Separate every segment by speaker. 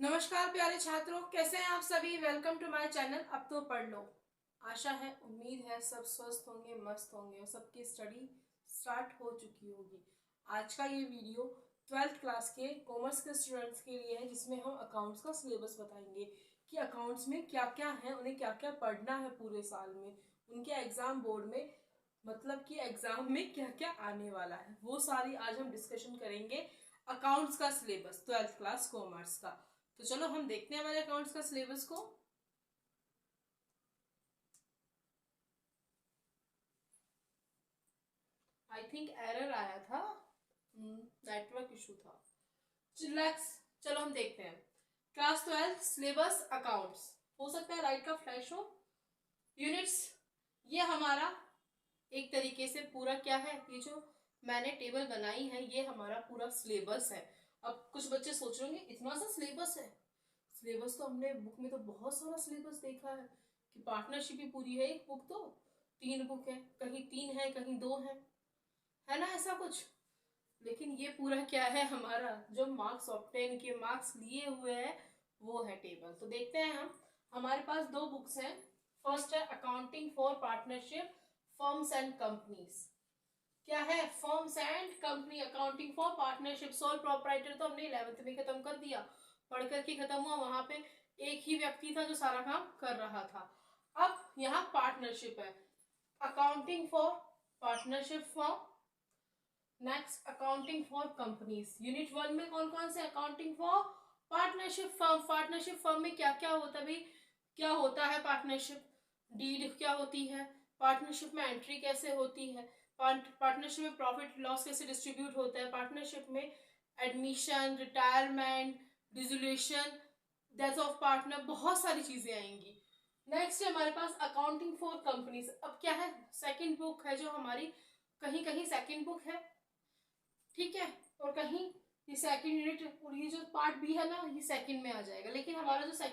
Speaker 1: नमस्कार प्यारे छात्रों, कैसे हैं आप सभी। Welcome to my channel. अब तो पढ़ लो। आशा है, उम्मीद है सब स्वस्थ होंगे, मस्त होंगे और सबकी स्टडी स्टार्ट हो चुकी होगी। आज का ये वीडियो 12th क्लास के कॉमर्स के स्टूडेंट्स के लिए है, जिसमें हम अकाउंट्स का सिलेबस बताएंगे कि अकाउंट्स में क्या क्या है, उन्हें क्या क्या पढ़ना है पूरे साल में, उनके एग्जाम बोर्ड में, मतलब कि एग्जाम में क्या क्या आने वाला है, वो सारी आज हम डिस्कशन करेंगे। अकाउंट्स का सिलेबस 12th क्लास कॉमर्स का। तो चलो हम देखते हैं हमारे अकाउंट्स का सिलेबस को। आई थिंक एरर आया था, नेटवर्क इशू था। चिल्लैक्स, चलो हम देखते हैं। क्लास 12 सिलेबस अकाउंट्स, हो सकता है राइट का फ्लैश हो। यूनिट्स, ये हमारा एक तरीके से पूरा क्या है, ये जो मैंने टेबल बनाई है ये हमारा पूरा सिलेबस है। अब कुछ बच्चे सोच रहे होंगे इतना सा सिलेबस है। सिलेबस तो हमने बुक में तो बहुत सारा सिलेबस देखा है कि पार्टनरशिप ही पूरी है एक बुक, तो 3 बुक है, कहीं 3 है कहीं 2 है ना, ऐसा कुछ। लेकिन ये पूरा क्या है, हमारा जो मार्क्स ऑब्टेन किए, मार्क्स लिए हुए हैं, वो है टेबल। तो देखते हैं हम। हमारे पास 2 बुक्स हैं। फर्स्ट है accounting for partnership firms and companies. क्या है, firms and company accounting for partnership. Sole proprietor तो हमने 11th में खत्म कर दिया, पढ़ करके खत्म हुआ। वहां पे एक ही व्यक्ति था जो सारा काम कर रहा था। अब यहाँ पार्टनरशिप है, accounting for partnership form. Next accounting for companies. Unit 1 में कौन कौन से, accounting for partnership firm. Partnership firm में क्या क्या होता है भाई, क्या होता है पार्टनरशिप, डीड क्या होती है, पार्टनरशिप में एंट्री कैसे होती है, पार्टनरशिप में प्रॉफिट लॉस कैसे डिस्ट्रीब्यूट होता है, पार्टनरशिप में admission, retirement, dissolution, death of partner, बहुत सारी चीजें आएंगी। नेक्स्ट है हमारे पास अकाउंटिंग फॉर कंपनीज। अब क्या है, सेकंड बुक है जो हमारी, कहीं कहीं सेकंड बुक है, ठीक है, और कहीं ये सेकंड यूनिट, और ये जो पार्ट बी है ना ये सेकंड में आ जाएगा। लेकिन हमारा जो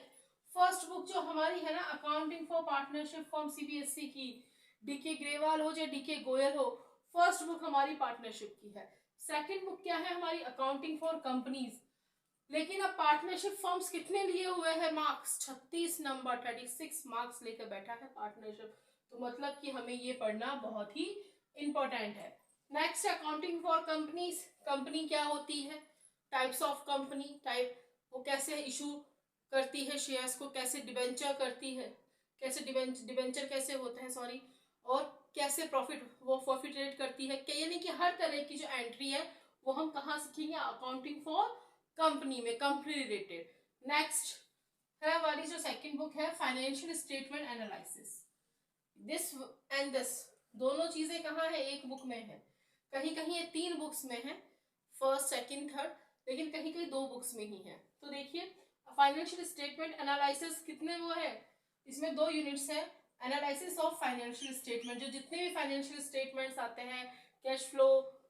Speaker 1: फर्स्ट बुक जो हमारी है ना, accounting for partnership form CBSE की, डीके ग्रेवाल हो या डीके गोयल हो, फर्स्ट बुक हमारी पार्टनरशिप की है। सेकंड बुक क्या है हमारी, अकाउंटिंग फॉर कंपनीज। लेकिन अब पार्टनरशिप फॉर्म्स कितने लिए हुए हैं मार्क्स, 36 नंबर, 36 मार्क्स लेकर बैठा है पार्टनरशिप। तो मतलब कि हमें ये पढ़ना बहुत ही इंपॉर्टेंट है। Next accounting for companies. Company क्या होती है, टाइप्स ऑफ कंपनी, टाइप वो कैसे इशू करती है शेयर्स को, कैसे डिबेंचर करती है, कैसे डिबेंचर कैसे होता है सॉरी, और कैसे प्रॉफिट वो फॉर्फिटेट करती है, यानी कि हर तरह की जो एंट्री है वो हम कहाँ सीखेंगे, अकाउंटिंग फॉर कंपनी में, कंपनी रिलेटेड। नेक्स्ट है हमारी जो सेकंड बुक है, financial statement analysis. This and this दोनों चीजें कहाँ है, एक बुक में है। कहीं कहीं ये 3 बुक्स में है, फर्स्ट सेकंड थर्ड, लेकिन कहीं कहीं 2 बुक्स में ही है। तो देखिए फाइनेंशियल स्टेटमेंट एनालिसिस कितने वो है, इसमें 2 यूनिट्स है। एनालिसिस ऑफ फाइनेंशियल स्टेटमेंट, जो जितने भी फाइनेंशियल स्टेटमेंट्स आते हैं, कैश फ्लो,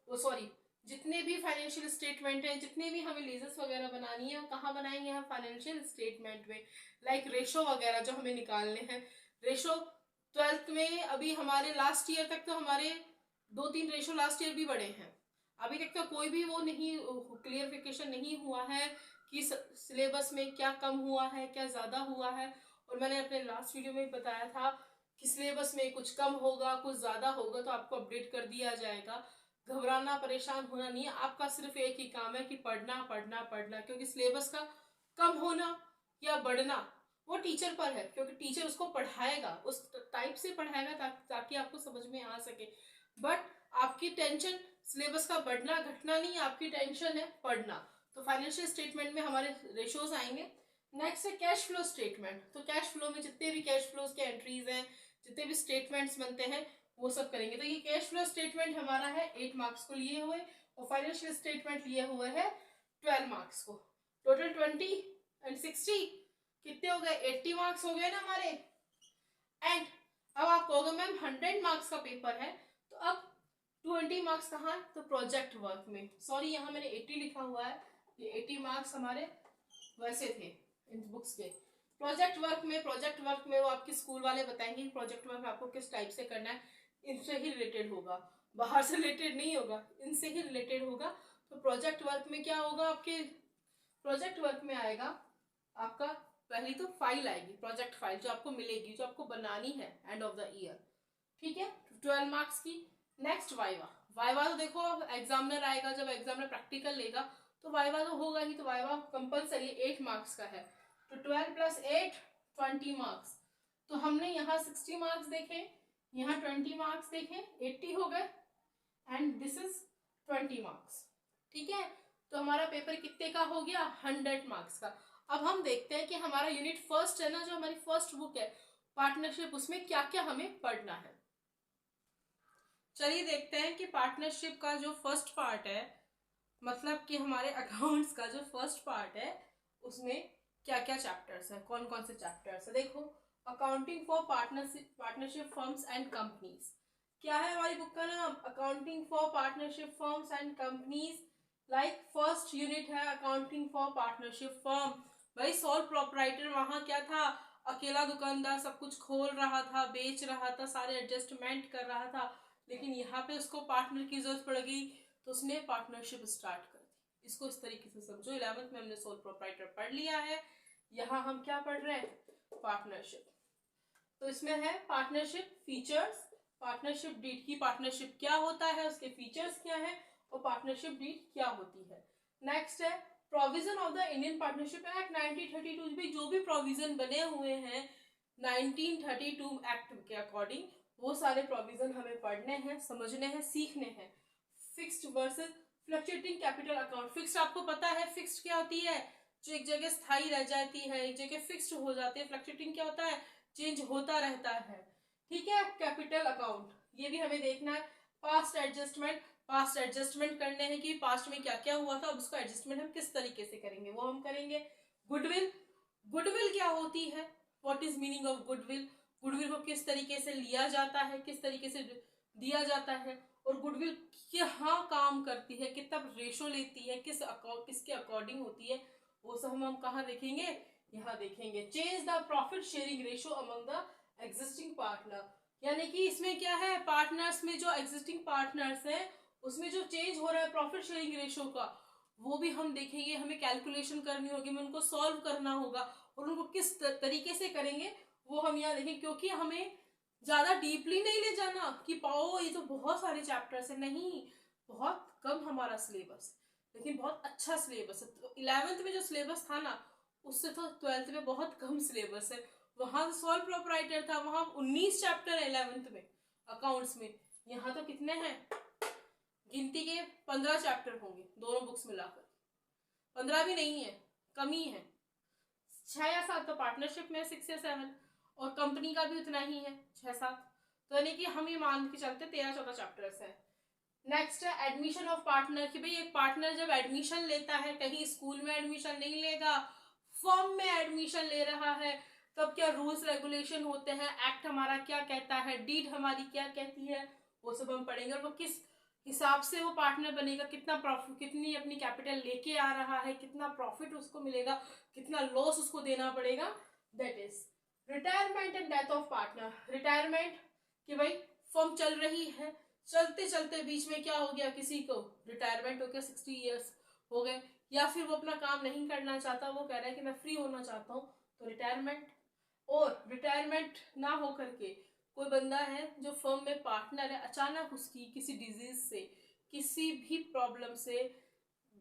Speaker 1: वो सॉरी, जितने भी फाइनेंशियल स्टेटमेंट है, जितने भी हमें लेजर्स वगैरह बनानी है, कहाँ बनाएंगे हम, फाइनेंशियल स्टेटमेंट में। लाइक रेशो वगैरह जो हमें निकालने हैं, रेशो 12th में अभी हमारे लास्ट ईयर तक तो हमारे 2-3 रेशो लास्ट ईयर भी बढ़े हैं। अभी तक तो कोई भी वो नहीं, क्लियरिफिकेशन नहीं हुआ है कि सिलेबस में क्या कम हुआ है, क्या ज्यादा हुआ है। और मैंने अपने लास्ट वीडियो में बताया था कि सिलेबस में कुछ कम होगा, कुछ ज्यादा होगा, तो आपको अपडेट कर दिया जाएगा। घबराना, परेशान होना नहीं है, आपका सिर्फ एक ही काम है कि पढ़ना पढ़ना पढ़ना, क्योंकि सिलेबस का कम होना या बढ़ना वो टीचर पर है, क्योंकि टीचर उसको पढ़ाएगा, उस टाइप से पढ़ाएगा ताकि आपको समझ में आ सके। बट आपकी टेंशन सिलेबस का बढ़ना घटना नहीं, आपकी टेंशन है पढ़ना। तो फाइनेंशियल स्टेटमेंट में हमारे रेशोज आएंगे। नेक्स्ट है कैश फ्लो स्टेटमेंट। तो कैश फ्लो में जितने भी कैश फ्लोज के एंट्रीज हैं, जितने भी स्टेटमेंट्स बनते हैं, वो सब करेंगे। तो ये कैश फ्लो स्टेटमेंट हमारा है 8 मार्क्स को लिए हुए, और फाइनेंशियल स्टेटमेंट लिए हुए है 12 मार्क्स को। टोटल 20 एंड 60 कितने हो गए, 80 मार्क्स हो गए ना हमारे। एंड अब आप कहोगे मैम 100 मार्क्स का पेपर है, तो अब 20 मार्क्स कहाँ है, तो प्रोजेक्ट वर्क में। सॉरी यहाँ मैंने 80 लिखा हुआ है, ये 80 मार्क्स हमारे वैसे थे इन बुक्स के। प्रोजेक्ट वर्क में, प्रोजेक्ट वर्क में वो आपके स्कूल वाले बताएंगे प्रोजेक्ट वर्क आपको किस टाइप से करना है, इनसे ही रिलेटेड होगा, बाहर से रिलेटेड नहीं होगा, इनसे ही रिलेटेड होगा। तो प्रोजेक्ट वर्क में क्या होगा, आपके प्रोजेक्ट वर्क में आएगा आपका पहली तो फाइल आएगी, प्रोजेक्ट फाइल जो आपको मिलेगी, जो आपको बनानी है एंड ऑफ द ईयर, ठीक है, 12 मार्क्स की। Next viva. वाइवा तो देखो एग्जामिनर आएगा, जब एग्जामिनर प्रैक्टिकल लेगा तो वाइवा तो होगा ही, तो वाइवा कंपलसरी 8 मार्क्स का है, तो 12 + 8 20 मार्क्स। तो हमने यहाँ 60 मार्क्स देखे, यहाँ 20 मार्क्स देखे, 80 हो गए, एंड दिस इज 20 मार्क्स, ठीक है। तो हमारा पेपर कितने का हो गया, 100 मार्क्स का। अब हम देखते हैं कि हमारा यूनिट फर्स्ट है ना, जो हमारी फर्स्ट बुक है पार्टनरशिप, उसमें क्या क्या हमें पढ़ना है। चलिए देखते हैं कि पार्टनरशिप का जो फर्स्ट पार्ट है, मतलब कि हमारे अकाउंट्स का जो फर्स्ट पार्ट है, उसमें क्या क्या चैप्टर्स है, कौन कौन से चैप्टर्स है। देखो, accounting for partnership firms and companies, क्या है हमारी बुक का नाम, accounting for partnership firms and companies. Like first unit है अकाउंटिंग फॉर पार्टनरशिप फर्म। भाई सोल प्रोप्राइटर वहां क्या था, अकेला दुकानदार सब कुछ खोल रहा था, बेच रहा था, सारे एडजस्टमेंट कर रहा था, लेकिन यहाँ पे उसको पार्टनर की जरूरत पड़ गई, तो उसने पार्टनरशिप स्टार्ट कर दी। इसको इस तरीके से समझो, 11th में हमने सोल प्रोप्राइटर पढ़ लिया है, यहाँ हम क्या पढ़ रहे हैं, पार्टनरशिप। तो इसमें है पार्टनरशिप फीचर्स, पार्टनरशिप डीड की पार्टनरशिप क्या होता है, उसके फीचर्स क्या है, और पार्टनरशिप डीड क्या होती है। नेक्स्ट है provision of the Indian partnership act 1932 में जो भी प्रोविजन बने हुए हैं 1932 एक्ट के अकॉर्डिंग, वो सारे प्रोविजन हमें पढ़ने हैं, समझने हैं, सीखने हैं। Fixed versus fluctuating capital account. Fixed आपको पता है, फिक्स्ड क्या होती है, जो एक जगह स्थायी रह जाती है, एक जगह फिक्स्ड हो जाती है। फ्लक्चुएटिंग क्या होता है, चेंज होता रहता है, ठीक है। कैपिटल अकाउंट ये भी हमें देखना है। पास्ट एडजस्टमेंट, पास्ट एडजस्टमेंट करने हैं कि पास्ट में क्या क्या हुआ था, अब उसका एडजस्टमेंट हम किस तरीके से करेंगे, वो हम करेंगे। गुडविल, गुडविल क्या होती है, what is meaning of goodwill, goodwill को किस तरीके से लिया जाता है, किस तरीके से दिया जाता है, और गुडविल क्या काम करती है, कितना रेशो लेती है, किसके अकॉर्डिंग होती है, वो सब हम कहाँ देखेंगे, यहाँ देखेंगे। Change the profit sharing ratio among the existing partner, यानी कि इसमें क्या है, पार्टनर्स में जो एग्जिस्टिंग पार्टनर्स है उसमें जो चेंज हो रहा है प्रॉफिट शेयरिंग रेशो का, वो भी हम देखेंगे। हमें कैलकुलेशन करनी होगी, हमें उनको सॉल्व करना होगा, और उनको किस तरीके से करेंगे वो हम यहाँ देखेंगे। क्योंकि हमें ज्यादा डीपली नहीं ले जाना कि पाओ ये तो बहुत सारे चैप्टर्स है, नहीं, बहुत कम हमारा सिलेबस, लेकिन बहुत अच्छा सिलेबस है। तो 11th में जो सिलेबस था ना, उससे तो 12th में बहुत कम सिलेबस है। वहां सोल प्रोप्राइटर था, वहां 19 चैप्टर है 11th में अकाउंट्स में, यहाँ तो कितने हैं, गिनती के 15 चैप्टर होंगे दोनों बुक्स मिलाकर, 15 भी नहीं है, कम ही है, 6 या 7 तो पार्टनरशिप में, 6 या 7, और कंपनी का भी उतना ही है, 6-7, तो यानी कि हम ये मान के चलते 13-14 चैप्टर्स है। नेक्स्ट है एडमिशन ऑफ पार्टनर, कि भाई एक पार्टनर जब एडमिशन लेता है, कहीं स्कूल में एडमिशन नहीं लेगा, फर्म में एडमिशन ले रहा है, तब क्या रूल्स रेगुलेशन होते हैं, एक्ट हमारा क्या कहता है, डीड हमारी क्या कहती है, वो सब हम पढ़ेंगे। और वो किस हिसाब से वो पार्टनर बनेगा, कितना प्रॉफिट, कितनी अपनी कैपिटल लेके आ रहा है, कितना प्रॉफिट उसको मिलेगा, कितना लॉस उसको देना पड़ेगा। That is retirement and death of partner. Retirement कि भाई फर्म चल रही है, चलते चलते बीच में क्या हो गया, किसी को रिटायरमेंट हो गया, 60 ईयर्स हो गए, या फिर वो अपना काम नहीं करना चाहता, वो कह रहा है कि मैं फ्री होना चाहता हूँ, तो रिटायरमेंट। और रिटायरमेंट ना हो करके कोई बंदा है जो फर्म में पार्टनर है, अचानक उसकी किसी डिजीज से, किसी भी प्रॉब्लम से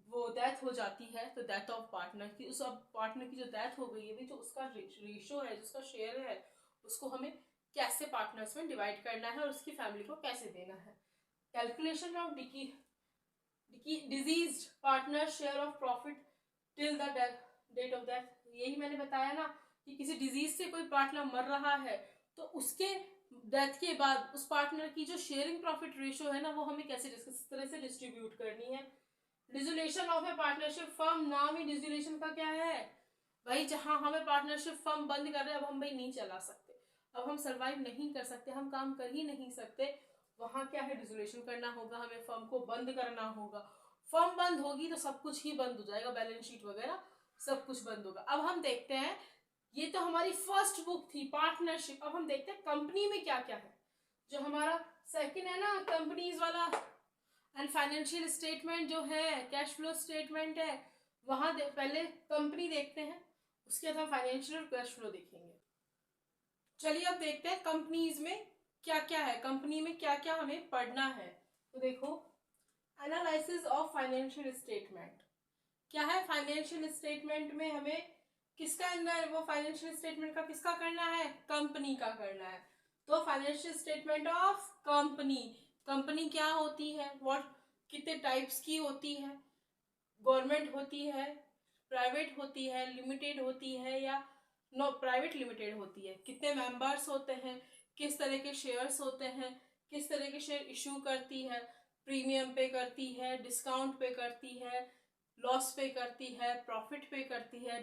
Speaker 1: वो डेथ हो जाती है, तो डेथ ऑफ पार्टनर की, उस पार्टनर की जो डेथ हो गई है, जो उसका रेशो है, जो उसका शेयर है, उसको हमें कैसे पार्टनर्स में डिवाइड करना है और उसकी फैमिली को कैसे देना है। Calculation of deceased partner share of profit till the date of death, यही मैंने बताया ना कि किसी डिजीज से कोई पार्टनर मर रहा है, तो उसके डेथ के बाद उस पार्टनर की जो शेयरिंग प्रॉफिट रेशो है ना, वो हमें कैसे किस तरह से डिस्ट्रीब्यूट करनी है। Dissolution of A partnership firm, नाम ही डिसोल्यूशन का क्या है भाई, जहां हमें पार्टनरशिप फर्म बंद कर रहे हैं, अब हम भाई नहीं चला सकते, अब हम सरवाइव नहीं कर सकते, हम काम कर ही नहीं सकते, वहां क्या है, डिसोल्यूशन करना होगा, हमें फर्म को बंद करना होगा। फर्म बंद होगी तो सब कुछ ही बंद हो जाएगा, बैलेंस शीट वगैरह सब कुछ बंद होगा। अब हम देखते हैं, ये तो हमारी फर्स्ट बुक थी पार्टनरशिप। अब हम देखते हैं कंपनी में क्या क्या है। जो हमारा सेकंड है ना कंपनीज वाला, एंड फाइनेंशियल स्टेटमेंट जो है, कैश फ्लो स्टेटमेंट है, वहां पहले कंपनी देखते हैं, उसके बाद हम फाइनेंशियल और कैश फ्लो देखेंगे। चलिए अब देखते हैं कंपनीज में क्या क्या है, कंपनी में क्या क्या हमें पढ़ना है। तो देखो, एनालिसिस ऑफ फाइनेंशियल स्टेटमेंट क्या है। फाइनेंशियल स्टेटमेंट में हमें किसका वो फाइनेंशियल स्टेटमेंट का किसका करना है, कंपनी का करना है। तो financial statement of company, company क्या होती है, व्हाट कितने टाइप्स की होती है, गवर्नमेंट होती है, प्राइवेट होती है, लिमिटेड होती है या नो प्राइवेट लिमिटेड होती है, कितने मेंबर्स होते हैं, किस तरह के शेयर्स होते हैं, किस तरह के शेयर इशू करती है, प्रीमियम पे करती है, डिस्काउंट पे करती है, लॉस पे करती है, प्रॉफिट पे करती है।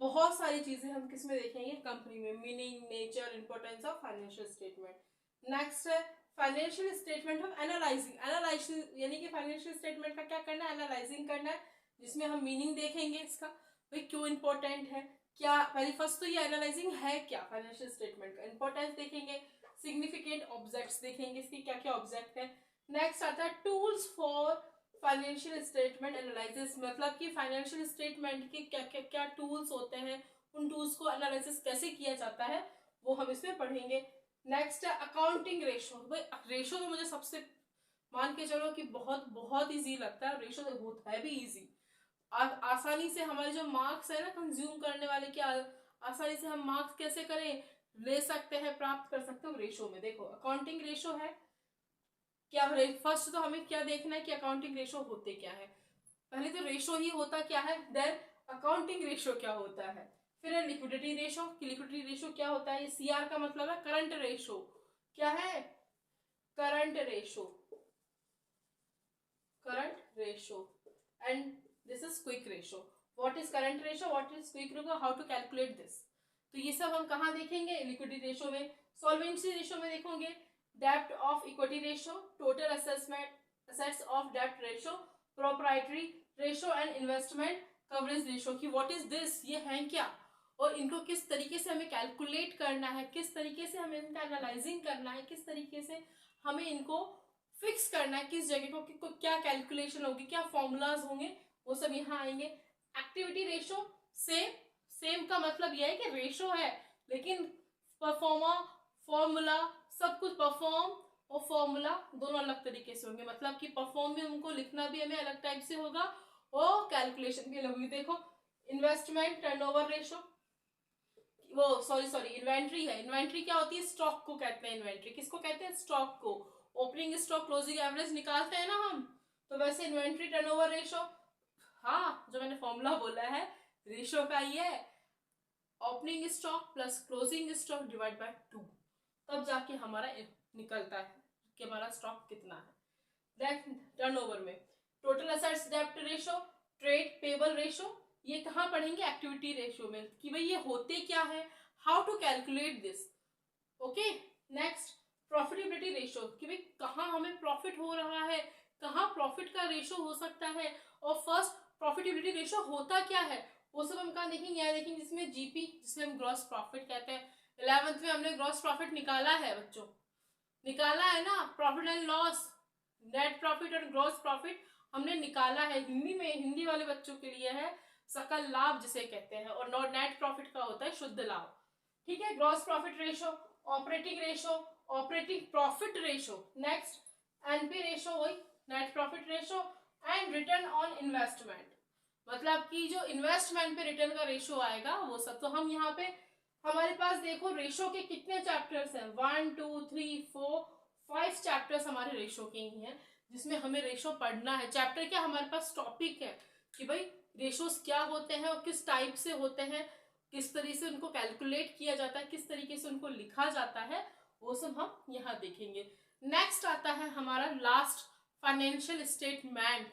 Speaker 1: बहुत सारी चीजें हम किस में देखेंगे, कंपनी में। Meaning, nature, importance of financial statement. Next है financial statement of analysing. Analysing यानी कि फाइनेंशियल स्टेटमेंट का क्या करना है, एनालाइजिंग करना है, जिसमें हम मीनिंग देखेंगे इसका, भाई क्यों इंपॉर्टेंट है, क्या पहले फर्स्ट तो ये एनालाइजिंग है क्या, फाइनेंशियल स्टेटमेंट का इंपॉर्टेंस देखेंगे, सिग्निफिकेंट ऑब्जेक्ट्स देखेंगे, इसके क्या क्या ऑब्जेक्ट है। नेक्स्ट आता है tools for financial statement analysis, मतलब कि फाइनेंशियल स्टेटमेंट के क्या क्या क्या टूल्स होते हैं, उन टूल्स को एनालिसिस कैसे किया जाता है वो हम इसमें पढ़ेंगे। नेक्स्ट है अकाउंटिंग रेशो। भाई रेशो तो मुझे सबसे मान के चलो कि बहुत बहुत इजी लगता है, रेशो तो बहुत है भी इजी। आसानी से हमारे जो मार्क्स है ना कंज्यूम करने वाले के आसानी से हम मार्क्स कैसे करें, ले सकते हैं, प्राप्त कर सकते हो रेशो में। देखो अकाउंटिंग रेशो है क्या, फर्स्ट तो हमें क्या देखना है कि अकाउंटिंग रेशो होते क्या है। पहले तो रेशो ही होता क्या है, देन अकाउंटिंग रेशो क्या होता है, फिर है लिक्विडिटी रेशो कि लिक्विडिटी रेशो क्या होता है। ये सीआर का मतलब है करंट रेशो, क्या है, current ratio, current ratio. And this is quick ratio. What is current ratio, what is quick ratio, how to calculate this. तो ये सब हम कहाँ देखेंगे, लिक्विडिटी रेशो में। सॉल्वेंसी रेशो में देखोगे डेब्ट of equity ratio, total assessment assets of डेब्ट ratio, proprietary ratio and investment coverage ratio की व्हाट इज दिस, ये है क्या, और इनको किस तरीके से हमें कैलकुलेट करना है, किस तरीके से हमें इनका एनालाइजिंग करना है, किस तरीके से हमें इनको फिक्स करना है, किस जगह को क्या कैलकुलेशन होगी, क्या फॉर्मूलाज होंगे, वो सब यहाँ आएंगे। एक्टिविटी रेशो सेम, सेम का मतलब यह है कि रेशो है लेकिन परफॉर्मा फॉर्मूला सब कुछ, परफॉर्म और फॉर्मूला दोनों अलग तरीके से होंगे, मतलब कि परफॉर्म में उनको लिखना भी हमें अलग टाइप से होगा और कैलकुलेशन भी अलग होगी। देखो इन्वेस्टमेंट टर्नओवर रेशो, वो सॉरी इन्वेंट्री है, इन्वेंट्री क्या होती है, स्टॉक को कहते हैं इन्वेंट्री, किसको कहते हैं, स्टॉक को। ओपनिंग स्टॉक क्लोजिंग एवरेज निकालते हैं ना हम, तो वैसे इन्वेंट्री टर्नओवर रेशो, हाँ जो मैंने फॉर्मूला बोला है रेशो का ही है, opening stock plus closing stock divide by 2, तब जाके हमारा निकलता है कि हमारा स्टॉक कितना है। टर्नओवर में टोटल असेट्स डेब्ट रेशो, ट्रेड पेबल रेशो, ये कहाँ पढ़ेंगे, एक्टिविटी रेशो में, कि भाई ये होते क्या है, how to calculate this. Okay next profitability ratio, कि भाई कहाँ हमें प्रॉफिट हो रहा है, कहाँ प्रॉफिट का रेशो हो सकता है, और फर्स्ट प्रॉफिटेबिलिटी रेशो होता क्या है, वो सब हम कहाँ देखेंगे, यहाँ देखेंगे जिसमें जीपी, जिसमें हम ग्रॉस प्रॉफिट कहते हैं। 11th में हमने ग्रॉस प्रॉफिट निकाला है बच्चों, निकाला है ना, profit and loss, net profit और ग्रॉस प्रॉफिट हमने निकाला है। हिंदी में, हिंदी वाले बच्चों के लिए है सकल लाभ जिसे कहते हैं, और नेट प्रॉफिट का होता है शुद्ध लाभ। ठीक है, gross profit ratio, operating ratio, operating profit ratio, next NP ratio वही net profit ratio, and return on investment, मतलब कि जो इन्वेस्टमेंट पे रिटर्न का रेशो आएगा वो सब। तो हम यहाँ पे हमारे पास देखो रेशो के कितने चैप्टर्स हैं, 1 2 3 4 5 चैप्टर्स हमारे रेशो के ही हैं, जिसमें हमें रेशो पढ़ना है। चैप्टर क्या, हमारे पास टॉपिक है कि भाई रेशोस क्या होते हैं और किस टाइप से होते हैं, किस तरीके से उनको कैलकुलेट किया जाता है, किस तरीके से उनको लिखा जाता है, वो सब हम यहाँ देखेंगे। नेक्स्ट आता है हमारा last financial statement,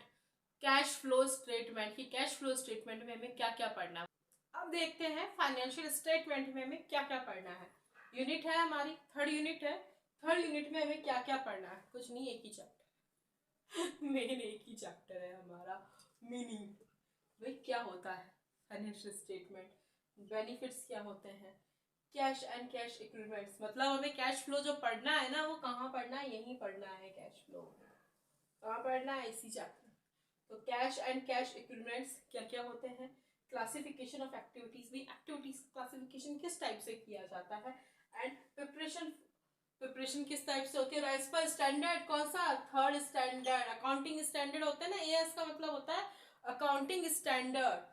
Speaker 1: cash flow statement, की कैश फ्लो स्टेटमेंट में हमें क्या क्या पढ़ना है। अब देखते हैं फाइनेंशियल स्टेटमेंट में हमें क्या क्या पढ़ना है। यूनिट है हमारी, थर्ड यूनिट है, थर्ड यूनिट में हमें क्या क्या पढ़ना है, कुछ नहीं, एक ही चैप्टर मेन एक ही चैप्टर है हमारा, मीनिंग, भाई क्या होता है फाइनेंशियल स्टेटमेंट, बेनिफिट्स क्या होते हैं, कैश एंड कैश इक्विवलेंट्स, मतलब हमें कैश फ्लो जो पढ़ना है ना वो कहाँ पढ़ना है, यहीं पढ़ना है, कैश फ्लो कहाँ पढ़ना है, इसी चैप्टर। तो कैश एंड कैश इक्विवलेंट्स क्या क्या होते हैं, क्लासिफिकेशन ऑफ एक्टिविटीज भी, एक्टिविटीज क्लासिफिकेशन किस टाइप से किया जाता है, एंड प्रिपरेशन किस टाइप से होती है, एज पर स्टैंडर्ड कौन सा, थर्ड स्टैंडर्ड अकाउंटिंग स्टैंडर्ड होता है ना, एएस का मतलब होता है अकाउंटिंग स्टैंडर्ड।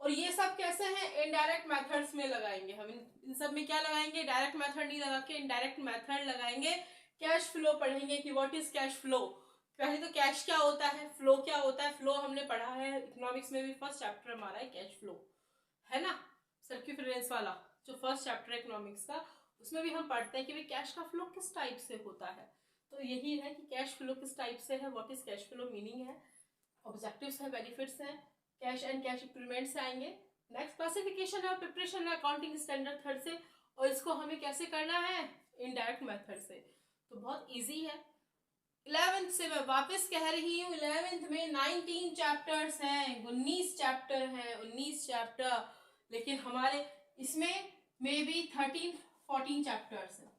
Speaker 1: और ये सब कैसे हैं, इनडायरेक्ट मेथड्स में लगाएंगे हम, इन सब में क्या लगाएंगे, डायरेक्ट मेथड नहीं लगा के इनडायरेक्ट मेथड लगाएंगे। कैश फ्लो पढ़ेंगे कि व्हाट इज कैश फ्लो, पहले तो कैश क्या होता है, फ्लो क्या होता है। फ्लो हमने पढ़ा है इकोनॉमिक्स में भी, फर्स्ट चैप्टर हमारा है कैश फ्लो, है ना, सर्क्यूफरेंस वाला जो फर्स्ट चैप्टर है इकोनॉमिक्स का, उसमें भी हम पढ़ते हैं कि भाई कैश का फ्लो किस टाइप से होता है। तो यही है कि कैश फ्लो किस टाइप से है, what is cash flow, meaning है, ऑब्जेक्टिव्स है, बेनिफिट्स हैं, कैश एंड कैश इक्विपमेंट से आएंगे। नेक्स्ट क्लासिफिकेशन है, प्रिपरेशन है अकाउंटिंग स्टैंडर्ड थर्ड से, और इसको हमें कैसे करना है, इनडायरेक्ट मेथड से। तो बहुत इजी है। 11th से मैं वापस कह रही हूँ, 11th में 19 चैप्टर्स हैं, 19 चैप्टर हैं, 19 चैप्टर, लेकिन हमारे इसमें मे बी 13-14 चैप्टर्स हैं,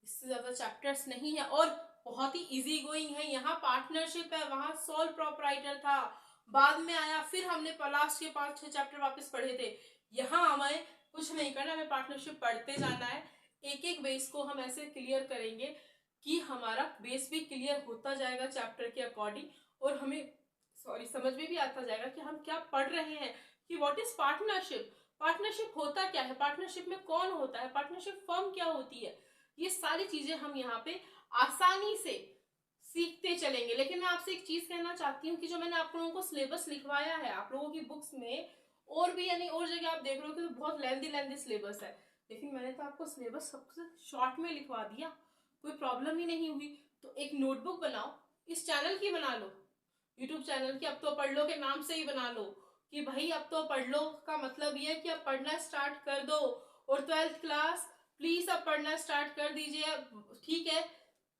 Speaker 1: इससे ज्यादा चैप्टर्स नहीं है, और बहुत ही इजी गोइंग है। यहाँ पार्टनरशिप है, वहां सोल प्रोपराइटर था, बाद में आया, फिर हमने लास्ट के 5-6 चैप्टर वापस पढ़े थे। यहाँ हमें कुछ नहीं करना, हमें पार्टनरशिप पढ़ते जाना है, एक एक बेस को हम ऐसे क्लियर करेंगे कि हमारा बेस भी क्लियर होता जाएगा चैप्टर के अकॉर्डिंग, और हमें समझ में भी आता जाएगा कि हम क्या पढ़ रहे हैं, कि व्हाट इज पार्टनरशिप, पार्टनरशिप होता क्या है, पार्टनरशिप में कौन होता है, पार्टनरशिप फर्म क्या होती है। ये सारी चीजें हम यहाँ पे आसानी से सीखते चलेंगे। लेकिन मैं आपसे एक चीज कहना चाहती हूँ कि जो मैंने आप लोगों को सिलेबस लिखवाया है, आप लोगों की बुक्स में और भी यानी और जगह आप देख रहे हो कि तो बहुत लेंदी सिलेबस है, लेकिन मैंने तो आपको सिलेबस सबसे शॉर्ट में लिखवा दिया, कोई प्रॉब्लम ही नहीं हुई। तो एक नोटबुक बनाओ, इस चैनल की बना लो, यूट्यूब चैनल की अब तो पढ़ लो के नाम से ही बना लो, कि भाई अब तो पढ़ लो का मतलब ये है कि अब पढ़ना स्टार्ट कर दो, और 12th क्लास प्लीज अब पढ़ना स्टार्ट कर दीजिए। ठीक है,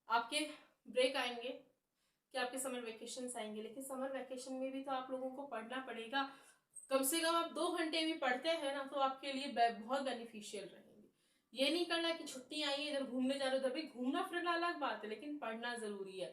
Speaker 1: आपके ब्रेक आएंगे, कि आपके समर वेकेशन आएंगे, लेकिन समर वेकेशन में भी तो आप लोगों को पढ़ना पड़ेगा, कम से कम आप 2 घंटे भी पढ़ते हैं ना, तो आपके लिए बहुत बेनिफिशियल रहेंगे। ये नहीं करना कि छुट्टी आई है इधर घूमने जा रहे हो, उधर भी घूमना फिरना अलग बात है, लेकिन पढ़ना जरूरी है।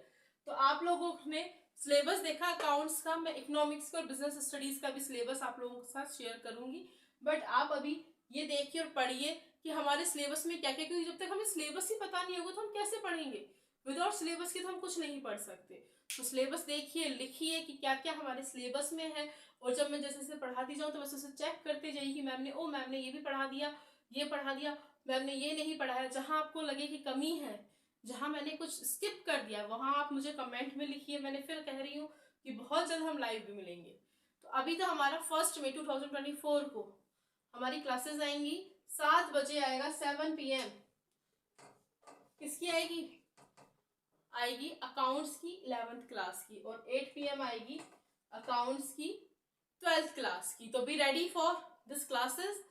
Speaker 1: तो आप लोगों ने सिलेबस देखा अकाउंट्स का, मैं इकोनॉमिक्स का और बिजनेस स्टडीज का भी सिलेबस आप लोगों के साथ शेयर करूंगी, बट आप अभी ये देखिए और पढ़िए कि हमारे सिलेबस में क्या क्या, क्योंकि जब तक हमें सिलेबस ही पता नहीं होगा तो हम कैसे पढ़ेंगे, विदाउट सिलेबस के तो हम कुछ नहीं पढ़ सकते। तो सिलेबस देखिए, लिखिए कि क्या क्या हमारे सिलेबस में है, और जब मैं जैसे पढ़ाती जाऊँ तो बस उसे चेक करते जाइए कि मैम ने ये भी पढ़ा दिया, ये पढ़ा दिया, मैम ने ये नहीं पढ़ाया। जहां आपको लगे कि कमी है, जहां मैंने कुछ स्किप कर दिया, वहां आप मुझे कमेंट में लिखिए। मैंने फिर कह रही हूँ कि बहुत जल्द हम लाइव भी मिलेंगे। तो अभी तो हमारा 1 मई 2024 को हमारी क्लासेस आएंगी, 7 बजे आएगा, 7 PM। किसकी आएगी अकाउंट्स की 11th क्लास की, और 8 PM आएगी अकाउंट्स की 12th क्लास की। तो be ready for this classes,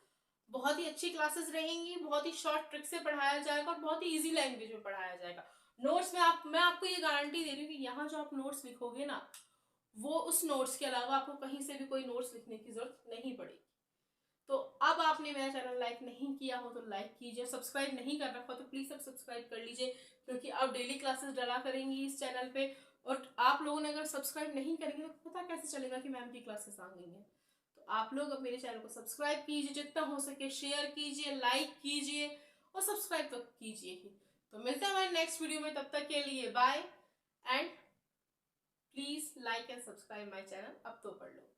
Speaker 1: बहुत ही अच्छी क्लासेस रहेंगी, बहुत ही शॉर्ट ट्रिक से पढ़ाया जाएगा, और बहुत ही इजी लैंग्वेज में पढ़ाया जाएगा। नोट्स में मैं आपको ये गारंटी दे रही हूँ कि यहाँ जो आप नोट्स लिखोगे ना, वो उस नोट्स के अलावा आपको कहीं से भी कोई नोट्स लिखने की जरूरत नहीं पड़ेगी। तो अब आपने मेरा चैनल लाइक नहीं किया हो तो लाइक कीजिए, सब्सक्राइब नहीं कर रखा तो प्लीज सब सब्सक्राइब कर लीजिए, क्योंकि अब डेली क्लासेस डला करेंगी इस चैनल पे, और आप लोगों ने अगर सब्सक्राइब नहीं करेंगे तो पता कैसे चलेगा कि मैम की क्लासेस आ गई हैं। तो आप लोग अब मेरे चैनल को सब्सक्राइब कीजिए, जितना हो सके शेयर कीजिए, लाइक कीजिए, और सब्सक्राइब तो कीजिए ही। तो मिलते हैं हमारे नेक्स्ट वीडियो में, तब तक के लिए bye, and please like and subscribe my channel. अब तो पढ़ लो।